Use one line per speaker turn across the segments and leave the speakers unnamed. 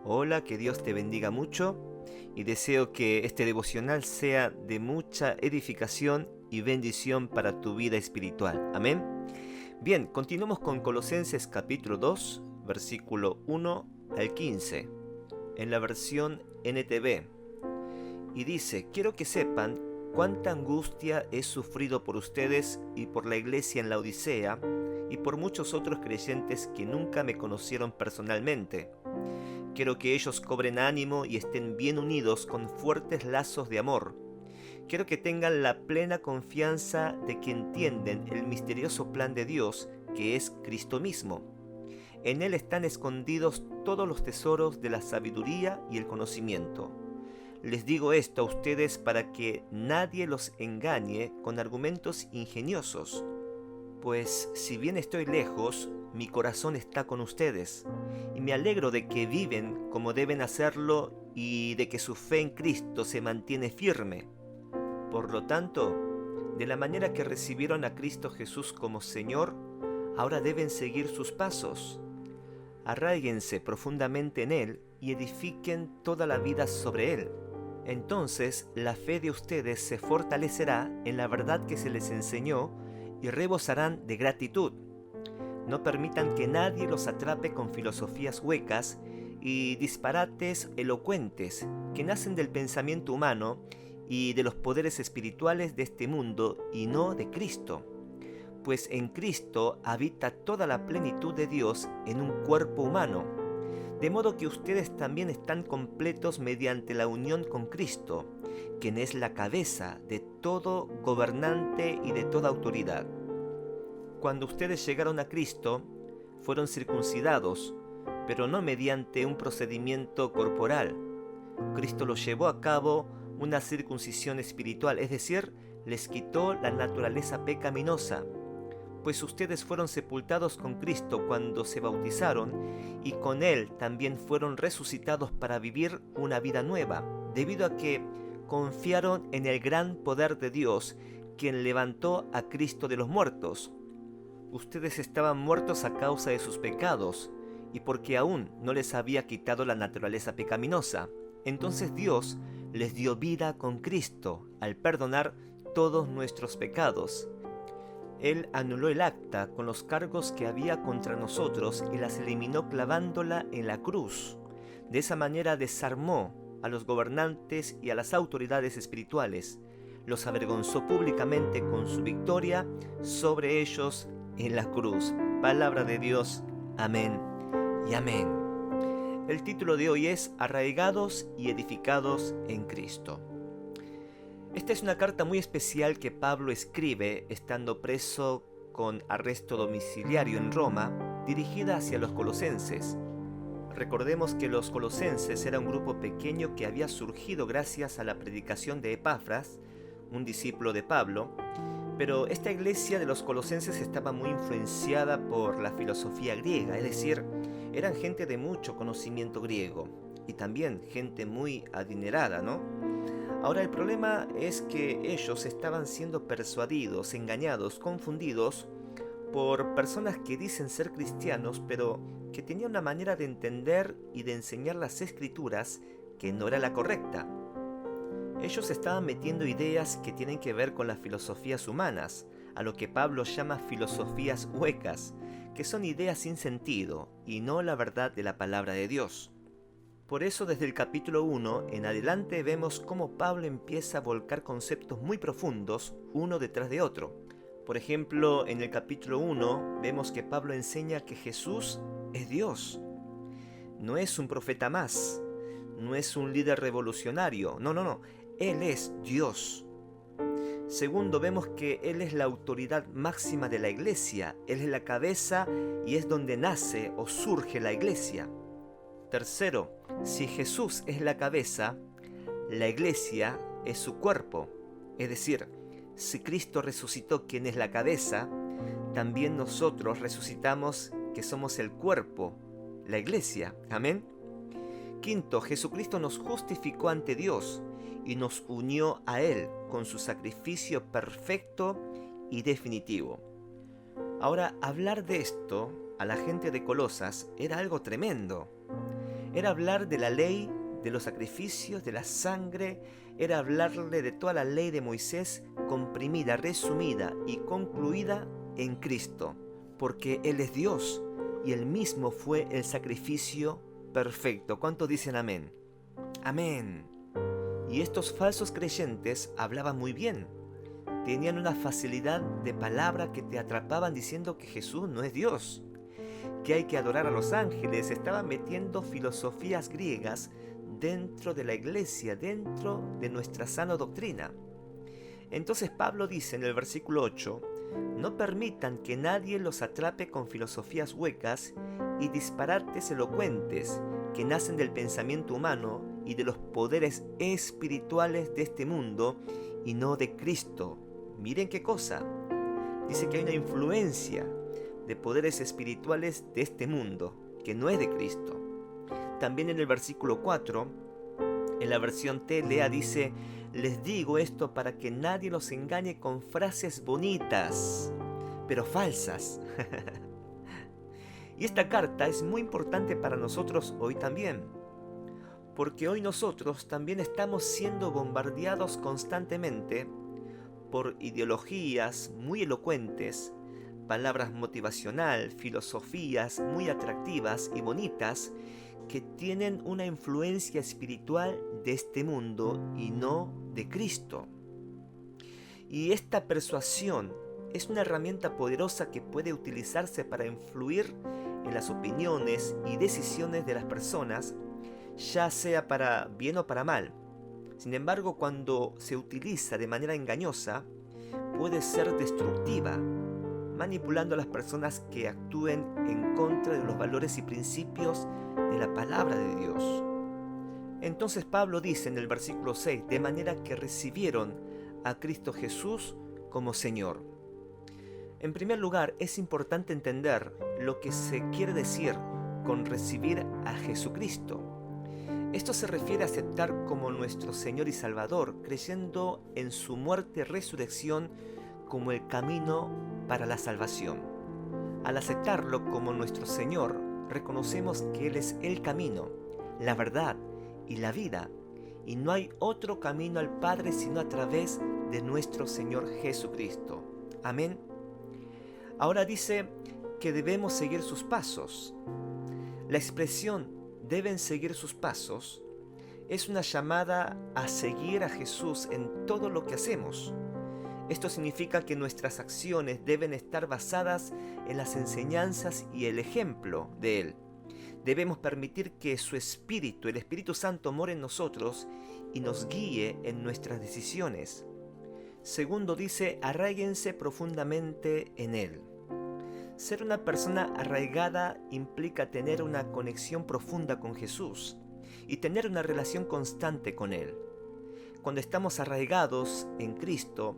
Hola, que Dios te bendiga mucho y deseo que este devocional sea de mucha edificación y bendición para tu vida espiritual. Amén. Bien, continuamos con Colosenses capítulo 2, versículo 1 al 15, en la versión NTV. Y dice: quiero que sepan cuánta angustia he sufrido por ustedes y por la iglesia en la Odisea y por muchos otros creyentes que nunca me conocieron personalmente. Quiero que ellos cobren ánimo y estén bien unidos con fuertes lazos de amor. Quiero que tengan la plena confianza de que entienden el misterioso plan de Dios, que es Cristo mismo. En Él están escondidos todos los tesoros de la sabiduría y el conocimiento. Les digo esto a ustedes para que nadie los engañe con argumentos ingeniosos. Pues si bien estoy lejos, mi corazón está con ustedes, y me alegro de que viven como deben hacerlo y de que su fe en Cristo se mantiene firme. Por lo tanto, de la manera que recibieron a Cristo Jesús como Señor, ahora deben seguir sus pasos. Arráiguense profundamente en Él y edifiquen toda la vida sobre Él. Entonces la fe de ustedes se fortalecerá en la verdad que se les enseñó y rebosarán de gratitud. No permitan que nadie los atrape con filosofías huecas y disparates elocuentes que nacen del pensamiento humano y de los poderes espirituales de este mundo y no de Cristo. Pues en Cristo habita toda la plenitud de Dios en un cuerpo humano, de modo que ustedes también están completos mediante la unión con Cristo, quien es la cabeza de todo gobernante y de toda autoridad. Cuando ustedes llegaron a Cristo, fueron circuncidados, pero no mediante un procedimiento corporal. Cristo los llevó a cabo una circuncisión espiritual, es decir, les quitó la naturaleza pecaminosa, pues ustedes fueron sepultados con Cristo cuando se bautizaron y con Él también fueron resucitados para vivir una vida nueva, debido a que confiaron en el gran poder de Dios, quien levantó a Cristo de los muertos. Ustedes estaban muertos a causa de sus pecados y porque aún no les había quitado la naturaleza pecaminosa. Entonces Dios les dio vida con Cristo al perdonar todos nuestros pecados. Él anuló el acta con los cargos que había contra nosotros y las eliminó clavándola en la cruz. De esa manera desarmó a los gobernantes y a las autoridades espirituales. Los avergonzó públicamente con su victoria sobre ellos en la cruz. Palabra de Dios. Amén y amén. El título de hoy es Arraigados y edificados en Cristo. Esta es una carta muy especial que Pablo escribe estando preso con arresto domiciliario en Roma, dirigida hacia los colosenses. Recordemos que los colosenses era un grupo pequeño que había surgido gracias a la predicación de Epafras, un discípulo de Pablo, pero esta iglesia de los colosenses estaba muy influenciada por la filosofía griega, es decir, eran gente de mucho conocimiento griego y también gente muy adinerada, ¿no? Ahora el problema es que ellos estaban siendo persuadidos, engañados, confundidos por personas que dicen ser cristianos, pero que tenían una manera de entender y de enseñar las escrituras que no era la correcta. Ellos estaban metiendo ideas que tienen que ver con las filosofías humanas, a lo que Pablo llama filosofías huecas, que son ideas sin sentido y no la verdad de la palabra de Dios. Por eso desde el capítulo 1 en adelante vemos cómo Pablo empieza a volcar conceptos muy profundos uno detrás de otro. Por ejemplo, en el capítulo 1 vemos que Pablo enseña que Jesús es Dios. No es un profeta más, no es un líder revolucionario, no, Él es Dios. Segundo, vemos que Él es la autoridad máxima de la iglesia, Él es la cabeza y es donde nace o surge la iglesia. Tercero, si Jesús es la cabeza, la iglesia es su cuerpo. Es decir, si Cristo resucitó, quien es la cabeza, también nosotros resucitamos, que somos el cuerpo, la iglesia. Amén. Quinto, Jesucristo nos justificó ante Dios y nos unió a Él con su sacrificio perfecto y definitivo. Ahora, hablar de esto a la gente de Colosas era algo tremendo. Era hablar de la ley, de los sacrificios, de la sangre, era hablarle de toda la ley de Moisés comprimida, resumida y concluida en Cristo, porque Él es Dios y Él mismo fue el sacrificio perfecto. ¿Cuántos dicen amén? Amén. Y estos falsos creyentes hablaban muy bien. Tenían una facilidad de palabra que te atrapaban diciendo que Jesús no es Dios, que hay que adorar a los ángeles. Estaban metiendo filosofías griegas dentro de la iglesia, dentro de nuestra sana doctrina. Entonces Pablo dice en el versículo 8, no permitan que nadie los atrape con filosofías huecas y disparates elocuentes que nacen del pensamiento humano y de los poderes espirituales de este mundo y no de Cristo. Miren qué cosa. Dice que hay una influencia de poderes espirituales de este mundo que no es de Cristo. También en el versículo 4, en la versión TLA dice, les digo esto para que nadie los engañe con frases bonitas, pero falsas. Y esta carta es muy importante para nosotros hoy también, porque hoy nosotros también estamos siendo bombardeados constantemente por ideologías muy elocuentes, palabras motivacional, filosofías muy atractivas y bonitas que tienen una influencia espiritual de este mundo y no de Cristo. Y esta persuasión es una herramienta poderosa que puede utilizarse para influir en las opiniones y decisiones de las personas, ya sea para bien o para mal. Sin embargo, cuando se utiliza de manera engañosa, puede ser destructiva, manipulando a las personas que actúen en contra de los valores y principios de la palabra de Dios. Entonces Pablo dice en el versículo 6, de manera que recibieron a Cristo Jesús como Señor. En primer lugar, es importante entender lo que se quiere decir con recibir a Jesucristo. Esto se refiere a aceptar como nuestro Señor y Salvador, creyendo en su muerte y resurrección como el camino para la salvación. Al aceptarlo como nuestro Señor, reconocemos que Él es el camino, la verdad y la vida, y no hay otro camino al Padre sino a través de nuestro Señor Jesucristo. Amén. Ahora dice que debemos seguir sus pasos. La expresión deben seguir sus pasos es una llamada a seguir a Jesús en todo lo que hacemos. Esto significa que nuestras acciones deben estar basadas en las enseñanzas y el ejemplo de Él. Debemos permitir que su Espíritu, el Espíritu Santo, more en nosotros y nos guíe en nuestras decisiones. Segundo dice, arraíguense profundamente en Él. Ser una persona arraigada implica tener una conexión profunda con Jesús y tener una relación constante con Él. Cuando estamos arraigados en Cristo,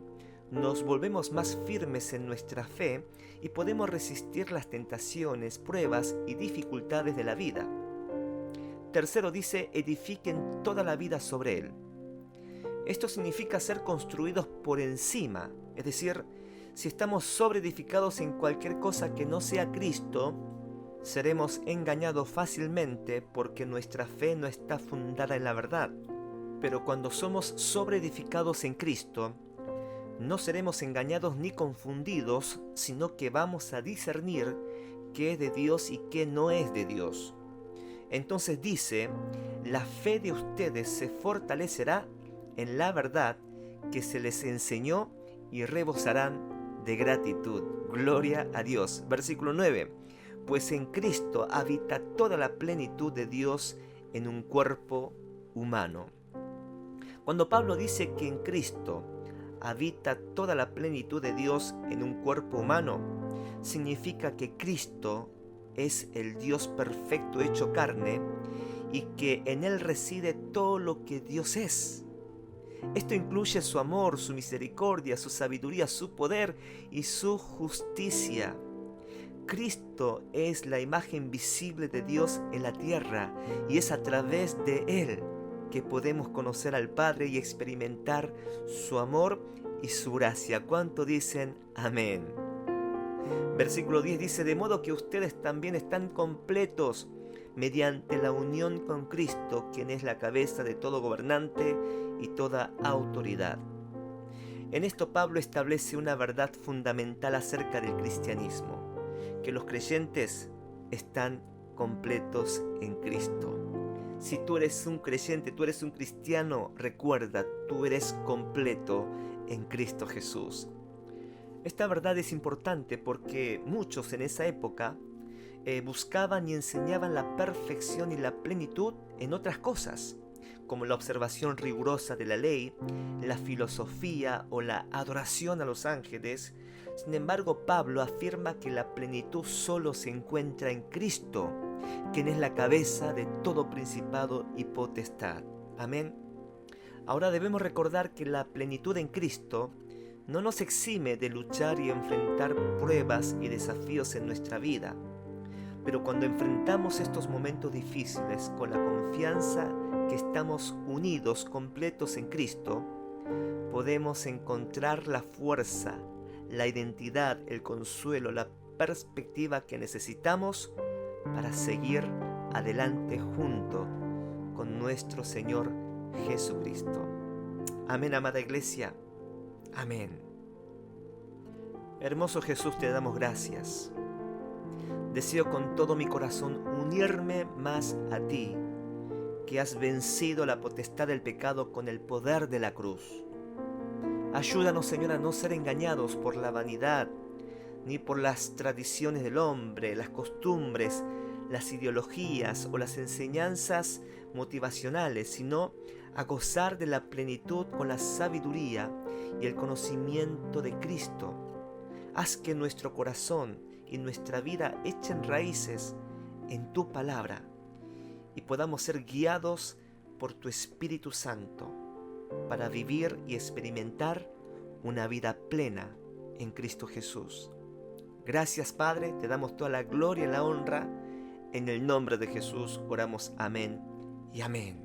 nos volvemos más firmes en nuestra fe y podemos resistir las tentaciones, pruebas y dificultades de la vida. Tercero dice, edifiquen toda la vida sobre Él. Esto significa ser construidos por encima, es decir, si estamos sobreedificados en cualquier cosa que no sea Cristo, seremos engañados fácilmente porque nuestra fe no está fundada en la verdad. Pero cuando somos sobreedificados en Cristo, no seremos engañados ni confundidos, sino que vamos a discernir qué es de Dios y qué no es de Dios. Entonces dice, la fe de ustedes se fortalecerá en la verdad que se les enseñó y rebosarán de gratitud. Gloria a Dios. Versículo 9. Pues en Cristo habita toda la plenitud de Dios en un cuerpo humano. Cuando Pablo dice que en Cristo habita toda la plenitud de Dios en un cuerpo humano, significa que Cristo es el Dios perfecto hecho carne y que en Él reside todo lo que Dios es. Esto incluye su amor, su misericordia, su sabiduría, su poder y su justicia. Cristo es la imagen visible de Dios en la tierra y es a través de Él que podemos conocer al Padre y experimentar su amor y su gracia. ¿Cuánto dicen amén? Versículo 10 dice, de modo que ustedes también están completos, mediante la unión con Cristo, quien es la cabeza de todo gobernante y toda autoridad. En esto Pablo establece una verdad fundamental acerca del cristianismo, que los creyentes están completos en Cristo. Si tú eres un creyente, tú eres un cristiano, recuerda, tú eres completo en Cristo Jesús. Esta verdad es importante porque muchos en esa época buscaban y enseñaban la perfección y la plenitud en otras cosas, como la observación rigurosa de la ley, la filosofía o la adoración a los ángeles. Sin embargo, Pablo afirma que la plenitud solo se encuentra en Cristo, quien es la cabeza de todo principado y potestad. Amén. Ahora debemos recordar que la plenitud en Cristo no nos exime de luchar y enfrentar pruebas y desafíos en nuestra vida. Pero cuando enfrentamos estos momentos difíciles con la confianza que estamos unidos, completos en Cristo, podemos encontrar la fuerza, la identidad, el consuelo, la perspectiva que necesitamos para seguir adelante junto con nuestro Señor Jesucristo. Amén, amada iglesia. Amén. Hermoso Jesús, te damos gracias. Deseo con todo mi corazón unirme más a ti, que has vencido la potestad del pecado con el poder de la cruz. Ayúdanos, Señor, a no ser engañados por la vanidad, ni por las tradiciones del hombre, las costumbres, las ideologías o las enseñanzas motivacionales, sino a gozar de la plenitud con la sabiduría y el conocimiento de Cristo. Haz que nuestro corazón y nuestra vida echen raíces en tu palabra y podamos ser guiados por tu Espíritu Santo para vivir y experimentar una vida plena en Cristo Jesús. Gracias, Padre, te damos toda la gloria y la honra. En el nombre de Jesús oramos. Amén y amén.